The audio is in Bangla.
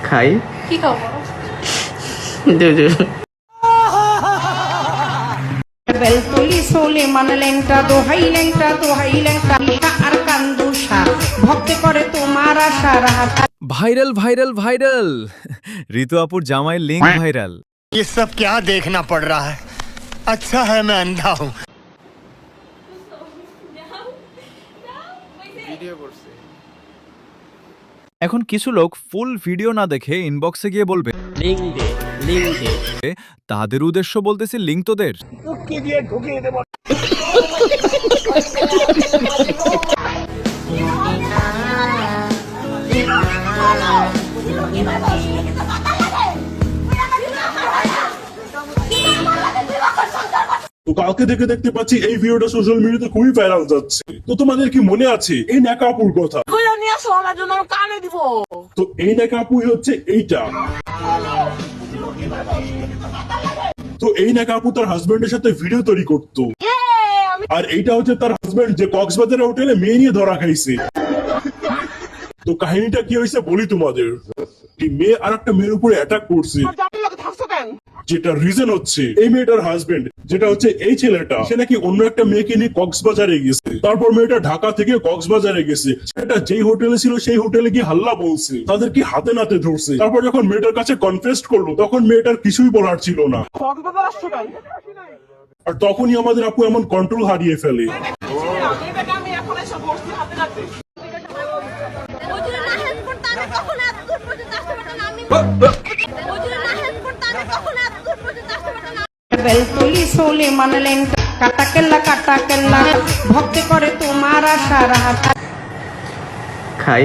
খাই। কি খাবো? বেলতলি সোলে মানে লেংটা দোহাই লেংটা আর কান্দুষা ভক্তি করে তোমার আশা রাহাত। ভাইরাল ভাইরাল ভাইরাল ঋতু আপুর জামাইয়ের লিঙ্ক ভাইরাল। ये सब क्या देखना पड़ रहा है? अच्छा है मैं अंधा हूँ। এখন কিছু লোক ফুল ভিডিও না দেখে ইনবক্সে গিয়ে বলবে তাদের উদ্দেশ্য বলতেছি লিঙ্ক তোদের। তো কালকে থেকে দেখতে পাচ্ছি এই ভিডিওটা সোশ্যাল মিডিয়াতে খুবই ভাইরাল যাচ্ছে। তো তোমাদের কি মনে আছে এই নাকা আপুর কথা? তো এই নাকা আপুই হচ্ছে এইটা। তো এই নাকা আপু তার হাজবেন্ডের সাথে ভিডিও তৈরি করতো, আর এইটা হচ্ছে তার হাজবেন্ড যে কক্সবাজার হোটেলে মেয়ে নিয়ে ধরা খাইছে। তো কাহিনীটা কি হয়েছে বলি তোমাদের। এই মেয়ে আর একটা মেয়ের উপরে অ্যাটাক করছে, যেটা রিজন হচ্ছে এই মেয়েটার হাজবেন্ড যেটা হচ্ছে এই ছেলেটা, সে নাকি অন্য একটা মেয়েকে নিয়ে কক্সবাজারে গেছে। তারপর মেয়েটা ঢাকা থেকে কক্সবাজারে গেছে, সেটা যেই হোটেলে ছিল সেই হোটেলে গিয়ে হাল্লা বলছে, তাদের কি হাতে নাতে ধরছে। তারপর যখন মেয়েটার কাছে কনফেস করলো তখন মেয়েটার কিছুই বলার ছিল না, আর তখনই আমাদের আপু এমন কন্ট্রোল হারিয়ে ফেলে। বেলতলি সোলে মানে লেংটা কাটা কেল্লা ভক্তি করে তোমার আশা রাহাত। খাই।